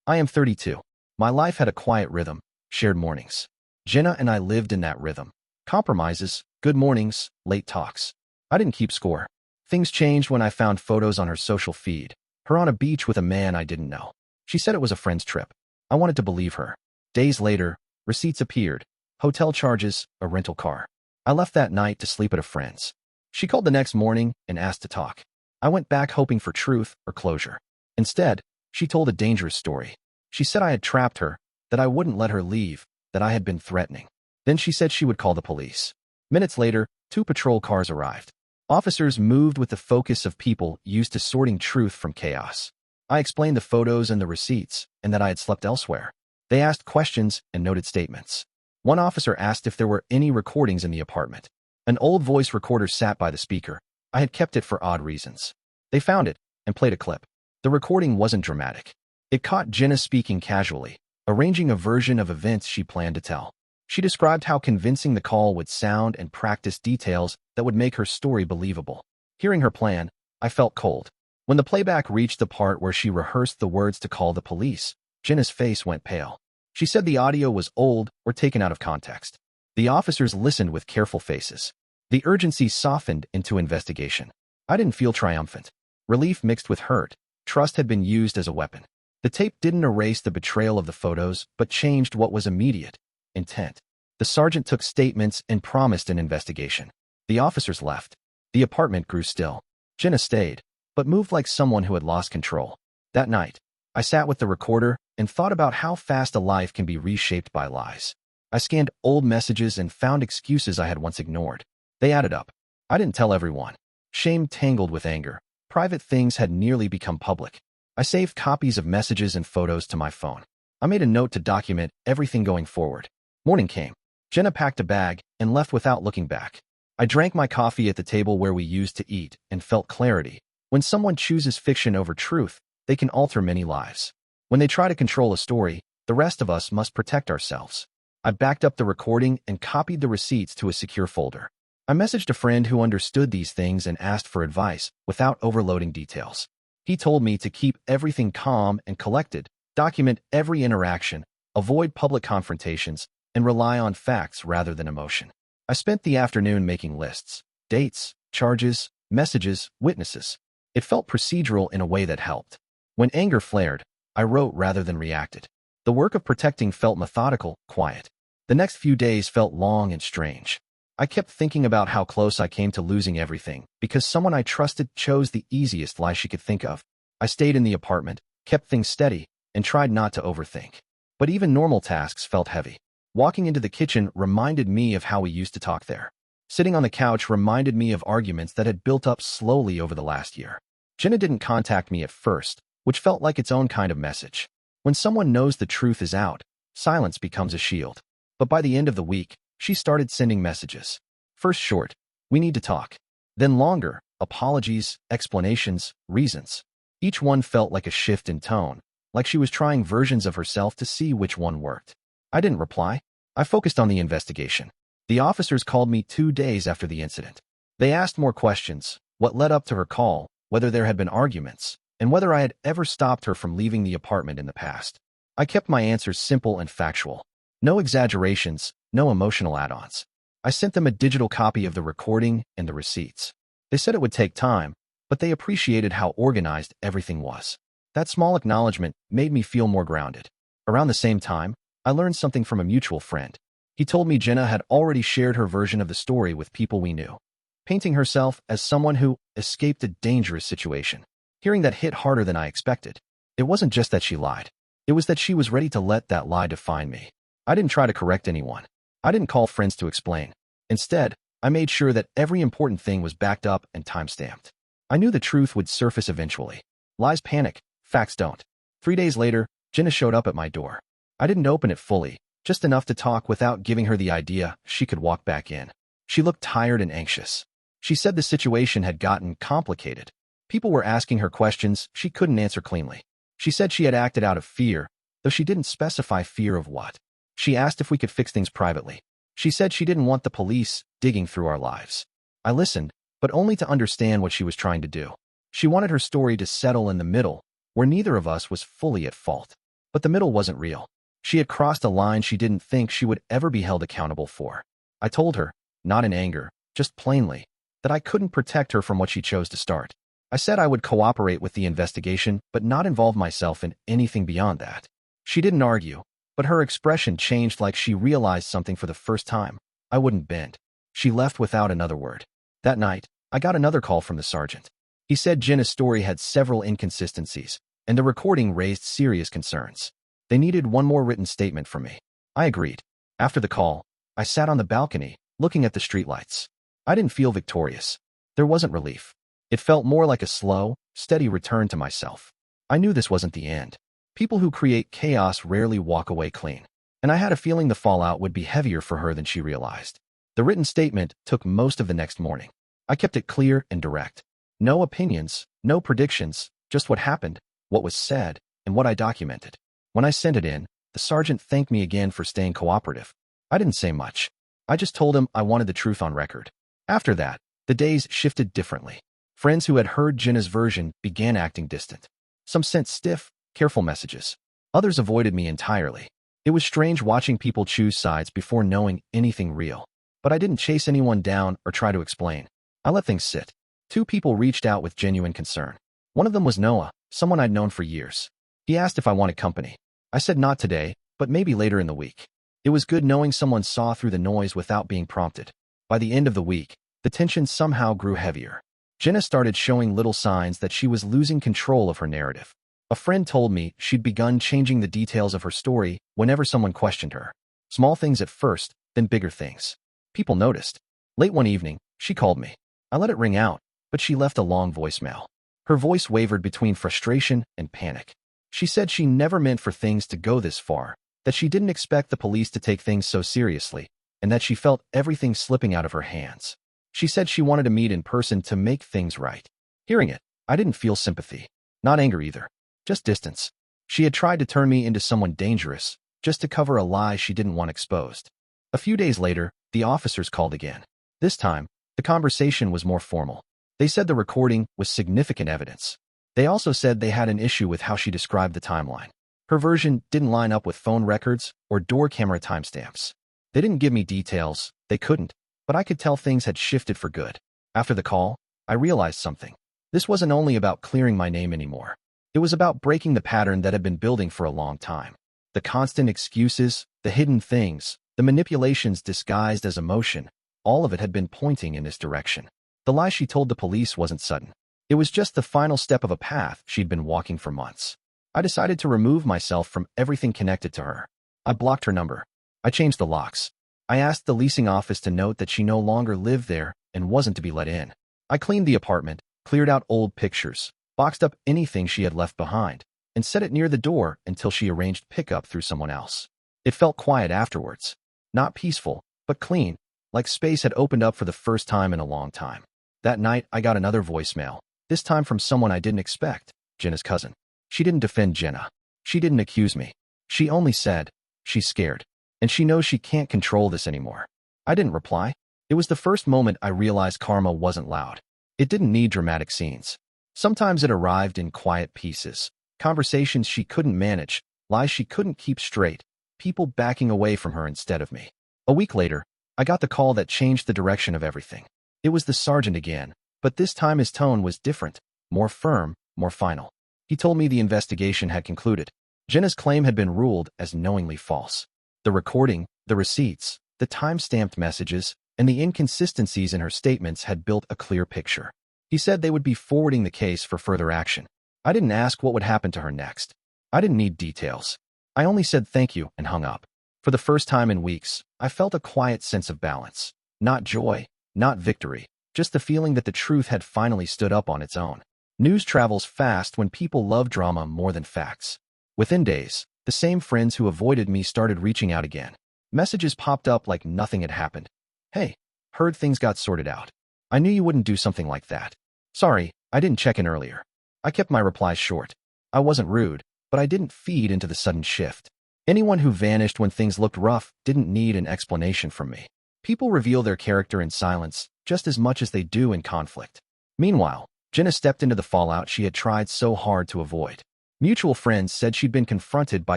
I am 32. My life had a quiet rhythm, shared mornings. Jenna and I lived in that rhythm. Compromises, good mornings, late talks. I didn't keep score. Things changed when I found photos on her social feed. Her on a beach with a man I didn't know. She said it was a friend's trip. I wanted to believe her. Days later, receipts appeared. Hotel charges, a rental car. I left that night to sleep at a friend's. She called the next morning and asked to talk. I went back hoping for truth or closure. Instead, she told a dangerous story. She said I had trapped her, that I wouldn't let her leave, that I had been threatening. Then she said she would call the police. Minutes later, 2 patrol cars arrived. Officers moved with the focus of people used to sorting truth from chaos. I explained the photos and the receipts, and that I had slept elsewhere. They asked questions and noted statements. One officer asked if there were any recordings in the apartment. An old voice recorder sat by the speaker. I had kept it for odd reasons. They found it and played a clip. The recording wasn't dramatic. It caught Jenna speaking casually, arranging a version of events she planned to tell. She described how convincing the call would sound and practiced details that would make her story believable. Hearing her plan, I felt cold. When the playback reached the part where she rehearsed the words to call the police, Jenna's face went pale. She said the audio was old or taken out of context. The officers listened with careful faces. The urgency softened into investigation. I didn't feel triumphant. Relief mixed with hurt. Trust had been used as a weapon. The tape didn't erase the betrayal of the photos, but changed what was immediate: intent. The sergeant took statements and promised an investigation. The officers left. The apartment grew still. Jenna stayed, but moved like someone who had lost control. That night, I sat with the recorder and thought about how fast a life can be reshaped by lies. I scanned old messages and found excuses I had once ignored. They added up. I didn't tell everyone. Shame tangled with anger. Private things had nearly become public. I saved copies of messages and photos to my phone. I made a note to document everything going forward. Morning came. Jenna packed a bag and left without looking back. I drank my coffee at the table where we used to eat and felt clarity. When someone chooses fiction over truth, they can alter many lives. When they try to control a story, the rest of us must protect ourselves. I backed up the recording and copied the receipts to a secure folder. I messaged a friend who understood these things and asked for advice without overloading details. He told me to keep everything calm and collected, document every interaction, avoid public confrontations, and rely on facts rather than emotion. I spent the afternoon making lists: dates, charges, messages, witnesses. It felt procedural in a way that helped. When anger flared, I wrote rather than reacted. The work of protecting felt methodical, quiet. The next few days felt long and strange. I kept thinking about how close I came to losing everything because someone I trusted chose the easiest lie she could think of. I stayed in the apartment, kept things steady, and tried not to overthink. But even normal tasks felt heavy. Walking into the kitchen reminded me of how we used to talk there. Sitting on the couch reminded me of arguments that had built up slowly over the last year. Jenna didn't contact me at first, which felt like its own kind of message. When someone knows the truth is out, silence becomes a shield. But by the end of the week, she started sending messages. First short, "We need to talk." Then longer, apologies, explanations, reasons. Each one felt like a shift in tone, like she was trying versions of herself to see which one worked. I didn't reply. I focused on the investigation. The officers called me 2 days after the incident. They asked more questions: what led up to her call, whether there had been arguments, and whether I had ever stopped her from leaving the apartment in the past. I kept my answers simple and factual. No exaggerations, no emotional add-ons. I sent them a digital copy of the recording and the receipts. They said it would take time, but they appreciated how organized everything was. That small acknowledgement made me feel more grounded. Around the same time, I learned something from a mutual friend. He told me Jenna had already shared her version of the story with people we knew, painting herself as someone who escaped a dangerous situation. Hearing that hit harder than I expected. It wasn't just that she lied. It was that she was ready to let that lie define me. I didn't try to correct anyone. I didn't call friends to explain. Instead, I made sure that every important thing was backed up and time-stamped. I knew the truth would surface eventually. Lies panic, facts don't. 3 days later, Jenna showed up at my door. I didn't open it fully, just enough to talk without giving her the idea she could walk back in. She looked tired and anxious. She said the situation had gotten complicated. People were asking her questions she couldn't answer cleanly. She said she had acted out of fear, though she didn't specify fear of what. She asked if we could fix things privately. She said she didn't want the police digging through our lives. I listened, but only to understand what she was trying to do. She wanted her story to settle in the middle, where neither of us was fully at fault. But the middle wasn't real. She had crossed a line she didn't think she would ever be held accountable for. I told her, not in anger, just plainly, that I couldn't protect her from what she chose to start. I said I would cooperate with the investigation but not involve myself in anything beyond that. She didn't argue, but her expression changed like she realized something for the first time. I wouldn't bend. She left without another word. That night, I got another call from the sergeant. He said Jenna's story had several inconsistencies, and the recording raised serious concerns. They needed one more written statement from me. I agreed. After the call, I sat on the balcony, looking at the streetlights. I didn't feel victorious. There wasn't relief. It felt more like a slow, steady return to myself. I knew this wasn't the end. People who create chaos rarely walk away clean, and I had a feeling the fallout would be heavier for her than she realized. The written statement took most of the next morning. I kept it clear and direct. No opinions, no predictions, just what happened, what was said, and what I documented. When I sent it in, the sergeant thanked me again for staying cooperative. I didn't say much. I just told him I wanted the truth on record. After that, the days shifted differently. Friends who had heard Jenna's version began acting distant. Some sent stiff, careful messages. Others avoided me entirely. It was strange watching people choose sides before knowing anything real. But I didn't chase anyone down or try to explain. I let things sit. 2 people reached out with genuine concern. One of them was Noah, someone I'd known for years. He asked if I wanted company. I said not today, but maybe later in the week. It was good knowing someone saw through the noise without being prompted. By the end of the week, the tension somehow grew heavier. Jenna started showing little signs that she was losing control of her narrative. A friend told me she'd begun changing the details of her story whenever someone questioned her. Small things at first, then bigger things. People noticed. Late one evening, she called me. I let it ring out, but she left a long voicemail. Her voice wavered between frustration and panic. She said she never meant for things to go this far, that she didn't expect the police to take things so seriously, and that she felt everything slipping out of her hands. She said she wanted to meet in person to make things right. Hearing it, I didn't feel sympathy. Not anger either. Just distance. She had tried to turn me into someone dangerous, just to cover a lie she didn't want exposed. A few days later, the officers called again. This time, the conversation was more formal. They said the recording was significant evidence. They also said they had an issue with how she described the timeline. Her version didn't line up with phone records or door camera timestamps. They didn't give me details, they couldn't, but I could tell things had shifted for good. After the call, I realized something. This wasn't only about clearing my name anymore. It was about breaking the pattern that had been building for a long time. The constant excuses, the hidden things, the manipulations disguised as emotion, all of it had been pointing in this direction. The lie she told the police wasn't sudden. It was just the final step of a path she'd been walking for months. I decided to remove myself from everything connected to her. I blocked her number. I changed the locks. I asked the leasing office to note that she no longer lived there and wasn't to be let in. I cleaned the apartment, cleared out old pictures, boxed up anything she had left behind, and set it near the door until she arranged pickup through someone else. It felt quiet afterwards. Not peaceful, but clean, like space had opened up for the first time in a long time. That night, I got another voicemail, this time from someone I didn't expect, Jenna's cousin. She didn't defend Jenna. She didn't accuse me. She only said, she's scared, and she knows she can't control this anymore. I didn't reply. It was the first moment I realized karma wasn't loud. It didn't need dramatic scenes. Sometimes it arrived in quiet pieces, conversations she couldn't manage, lies she couldn't keep straight, people backing away from her instead of me. A week later, I got the call that changed the direction of everything. It was the sergeant again, but this time his tone was different, more firm, more final. He told me the investigation had concluded. Jenna's claim had been ruled as knowingly false. The recording, the receipts, the time-stamped messages, and the inconsistencies in her statements had built a clear picture. He said they would be forwarding the case for further action. I didn't ask what would happen to her next. I didn't need details. I only said thank you and hung up. For the first time in weeks, I felt a quiet sense of balance. Not joy, not victory, just the feeling that the truth had finally stood up on its own. News travels fast when people love drama more than facts. Within days, the same friends who avoided me started reaching out again. Messages popped up like nothing had happened. Hey, heard things got sorted out. I knew you wouldn't do something like that. Sorry, I didn't check in earlier. I kept my replies short. I wasn't rude, but I didn't feed into the sudden shift. Anyone who vanished when things looked rough didn't need an explanation from me. People reveal their character in silence just as much as they do in conflict. Meanwhile, Jenna stepped into the fallout she had tried so hard to avoid. Mutual friends said she'd been confronted by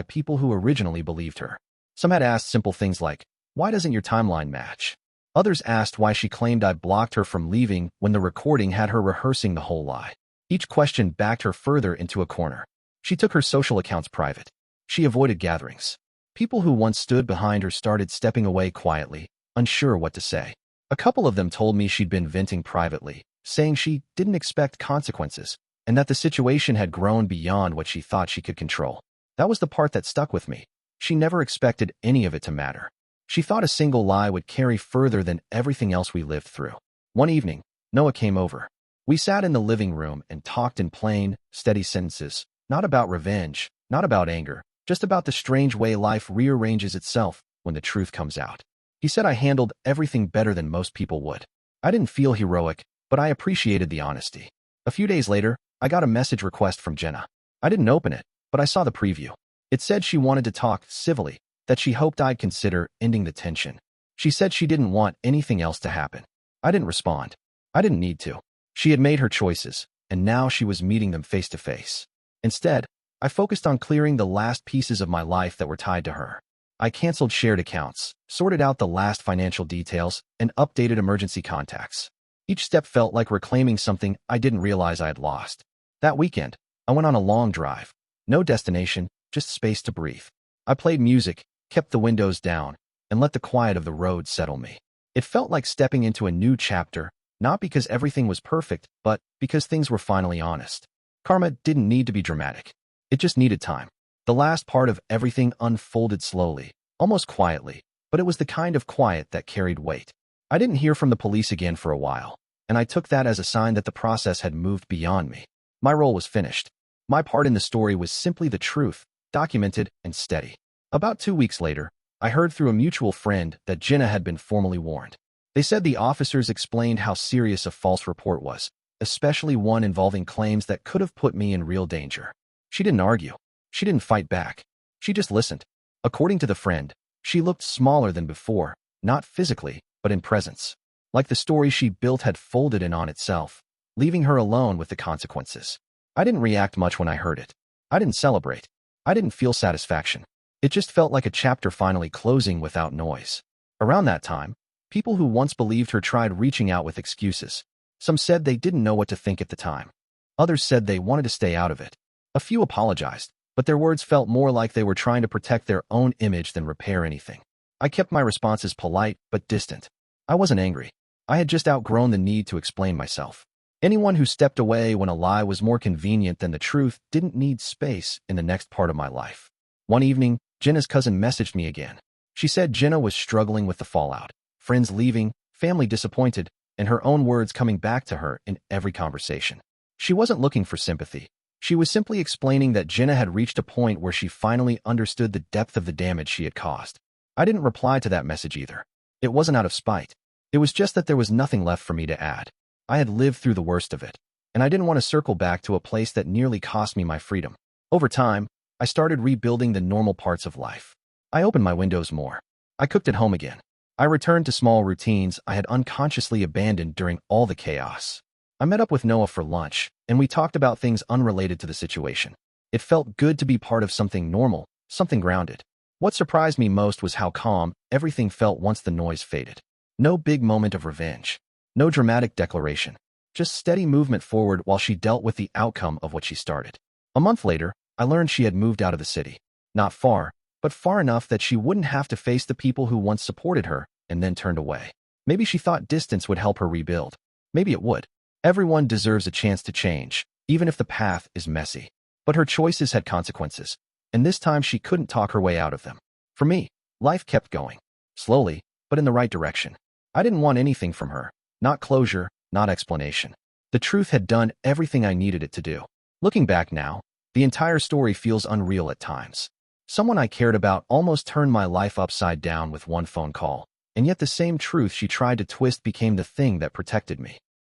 people who originally believed her. Some had asked simple things like, "Why doesn't your timeline match?" Others asked why she claimed I blocked her from leaving when the recording had her rehearsing the whole lie. Each question backed her further into a corner. She took her social accounts private. She avoided gatherings. People who once stood behind her started stepping away quietly, unsure what to say. A couple of them told me she'd been venting privately, saying she didn't expect consequences, and that the situation had grown beyond what she thought she could control. That was the part that stuck with me. She never expected any of it to matter. She thought a single lie would carry further than everything else we lived through. One evening, Noah came over. We sat in the living room and talked in plain, steady sentences, not about revenge, not about anger, just about the strange way life rearranges itself when the truth comes out. He said I handled everything better than most people would. I didn't feel heroic, but I appreciated the honesty. A few days later, I got a message request from Jenna. I didn't open it, but I saw the preview. It said she wanted to talk civilly, that she hoped I'd consider ending the tension. She said she didn't want anything else to happen. I didn't respond. I didn't need to. She had made her choices, and now she was meeting them face to face. Instead, I focused on clearing the last pieces of my life that were tied to her. I canceled shared accounts, sorted out the last financial details, and updated emergency contacts. Each step felt like reclaiming something I didn't realize I had lost. That weekend, I went on a long drive. No destination, just space to breathe. I played music, kept the windows down, and let the quiet of the road settle me. It felt like stepping into a new chapter, not because everything was perfect, but because things were finally honest. Karma didn't need to be dramatic. It just needed time. The last part of everything unfolded slowly, almost quietly, but it was the kind of quiet that carried weight. I didn't hear from the police again for a while, and I took that as a sign that the process had moved beyond me. My role was finished. My part in the story was simply the truth, documented and steady. About 2 weeks later, I heard through a mutual friend that Jenna had been formally warned. They said the officers explained how serious a false report was, especially one involving claims that could have put me in real danger. She didn't argue. She didn't fight back. She just listened. According to the friend, she looked smaller than before, not physically, but in presence. Like the story she built had folded in on itself, leaving her alone with the consequences. I didn't react much when I heard it. I didn't celebrate. I didn't feel satisfaction. It just felt like a chapter finally closing without noise. Around that time, people who once believed her tried reaching out with excuses. Some said they didn't know what to think at the time. Others said they wanted to stay out of it. A few apologized, but their words felt more like they were trying to protect their own image than repair anything. I kept my responses polite but distant. I wasn't angry. I had just outgrown the need to explain myself. Anyone who stepped away when a lie was more convenient than the truth didn't need space in the next part of my life. One evening, Jenna's cousin messaged me again. She said Jenna was struggling with the fallout, friends leaving, family disappointed, and her own words coming back to her in every conversation. She wasn't looking for sympathy. She was simply explaining that Jenna had reached a point where she finally understood the depth of the damage she had caused. I didn't reply to that message either. It wasn't out of spite. It was just that there was nothing left for me to add. I had lived through the worst of it, and I didn't want to circle back to a place that nearly cost me my freedom. Over time, I started rebuilding the normal parts of life. I opened my windows more. I cooked at home again. I returned to small routines I had unconsciously abandoned during all the chaos. I met up with Noah for lunch, and we talked about things unrelated to the situation. It felt good to be part of something normal, something grounded. What surprised me most was how calm everything felt once the noise faded. No big moment of revenge. No dramatic declaration. Just steady movement forward while she dealt with the outcome of what she started. A month later, I learned she had moved out of the city. Not far, but far enough that she wouldn't have to face the people who once supported her and then turned away. Maybe she thought distance would help her rebuild. Maybe it would. Everyone deserves a chance to change, even if the path is messy. But her choices had consequences, and this time she couldn't talk her way out of them. For me, life kept going. Slowly, but in the right direction. I didn't want anything from her. Not closure, not explanation. The truth had done everything I needed it to do. Looking back now, the entire story feels unreal at times. Someone I cared about almost turned my life upside down with one phone call, and yet the same truth she tried to twist became the thing that protected me.